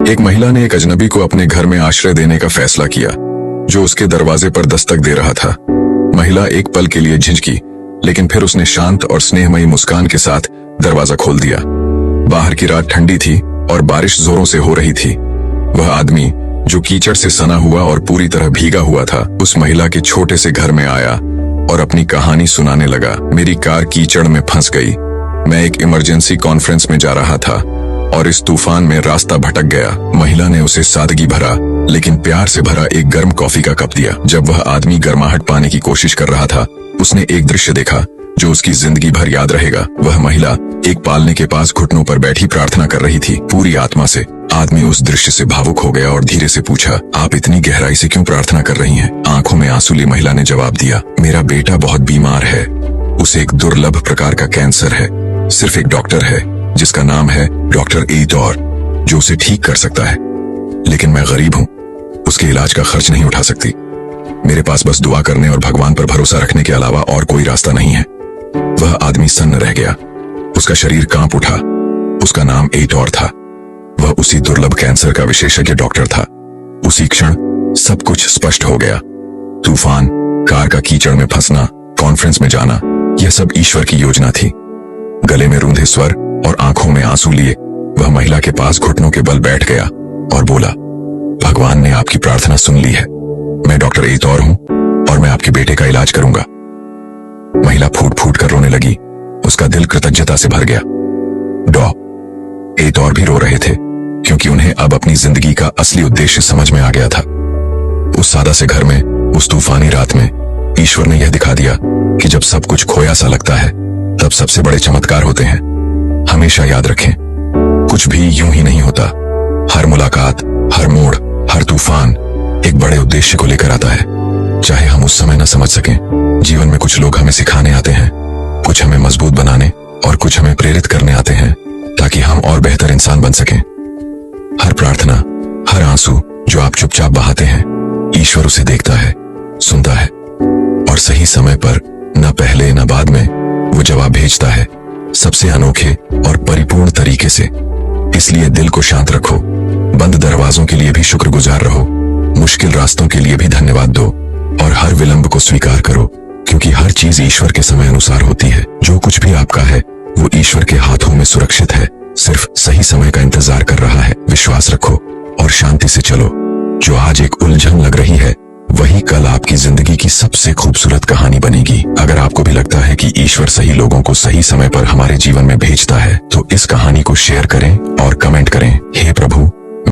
एक महिला ने एक अजनबी को अपने घर में आश्रय देने का फैसला किया, जो उसके दरवाजे पर दस्तक दे रहा था। महिला एक पल के लिए झिझकी, लेकिन फिर उसने शांत और स्नेहमयी मुस्कान के साथ दरवाजा खोल दिया। बाहर की रात ठंडी थी और बारिश जोरों से हो रही थी। वह आदमी, जो कीचड़ से सना हुआ और पूरी तरह भीगा हुआ था, उस महिला के छोटे से घर में आया और अपनी कहानी सुनाने लगा। मेरी कार कीचड़ में फंस गई। मैं एक इमरजेंसी कॉन्फ्रेंस में जा रहा था और इस तूफान में रास्ता भटक गया। महिला ने उसे सादगी भरा लेकिन प्यार से भरा एक गर्म कॉफी का कप दिया। जब वह आदमी गर्माहट पाने की कोशिश कर रहा था, उसने एक दृश्य देखा जो उसकी जिंदगी भर याद रहेगा। वह महिला एक पालने के पास घुटनों पर बैठी प्रार्थना कर रही थी, पूरी आत्मा से। आदमी उस दृश्य से भावुक हो गया और धीरे से पूछा, आप इतनी गहराई से क्यों प्रार्थना कर रही हैं? आंखों में आंसू लिए महिला ने जवाब दिया, मेरा बेटा बहुत बीमार है। उसे एक दुर्लभ प्रकार का कैंसर है। सिर्फ एक डॉक्टर है जिसका नाम है डॉक्टर एडोर, जो उसे ठीक कर सकता है। लेकिन मैं गरीब हूँ, उसके इलाज का खर्च नहीं उठा सकती। मेरे पास बस दुआ करने और भगवान पर भरोसा रखने के अलावा और कोई रास्ता नहीं है। वह आदमी सन्न रह गया। उसका शरीर कांप उठा। उसका नाम एडोर था। वह उसी दुर्लभ कैंसर का विशेषज्ञ डॉक्टर था। उसी क्षण सब कुछ स्पष्ट हो गया। तूफान, कार का कीचड़ में फंसना, कॉन्फ्रेंस में जाना, यह सब ईश्वर की योजना थी। गले में रूंधे स्वर और आंखों में आंसू लिए वह महिला के पास घुटनों के बल बैठ गया और बोला, भगवान ने आपकी प्रार्थना सुन ली है। मैं डॉक्टर एडोर हूं और मैं आपके बेटे का इलाज करूंगा। महिला फूट फूट कर रोने लगी। उसका दिल कृतज्ञता से भर गया। एडोर भी रो रहे थे, क्योंकि उन्हें अब अपनी जिंदगी का असली उद्देश्य समझ में आ गया था। उस सादा से घर में, उस तूफानी रात में ईश्वर ने यह दिखा दिया कि जब सब कुछ खोया सा लगता है, तब सबसे बड़े चमत्कार होते हैं। हमेशा याद रखें, कुछ भी यूं ही नहीं होता। हर मुलाकात, हर मोड़, हर तूफान एक बड़े उद्देश्य को लेकर आता है। चाहे हम उस समय न समझ सकें, जीवन में कुछ लोग हमें सिखाने आते हैं, कुछ हमें मजबूत बनाने और कुछ हमें प्रेरित करने आते हैं, ताकि हम और बेहतर इंसान बन सकें। हर प्रार्थना, हर आंसू जो आप चुपचाप बहाते हैं, ईश्वर उसे देखता है, सुनता है और सही समय पर, न पहले न बाद में, वो जवाब भेजता है, सबसे अनोखे और परिपूर्ण तरीके से। इसलिए दिल को शांत रखो, बंद दरवाजों के लिए भी शुक्रगुजार रहो, मुश्किल रास्तों के लिए भी धन्यवाद दो और हर विलंब को स्वीकार करो, क्योंकि हर चीज ईश्वर के समय अनुसार होती है। जो कुछ भी आपका है वो ईश्वर के हाथों में सुरक्षित है, सिर्फ सही समय का इंतजार कर रहा है। विश्वास रखो और शांति से चलो। जो आज एक उलझन लग रही है, वही कल आपकी जिंदगी की सबसे खूबसूरत कहानी बनेगी। अगर आपको भी लगता है कि ईश्वर सही लोगों को सही समय पर हमारे जीवन में भेजता है, तो इस कहानी को शेयर करें और कमेंट करें, हे प्रभु,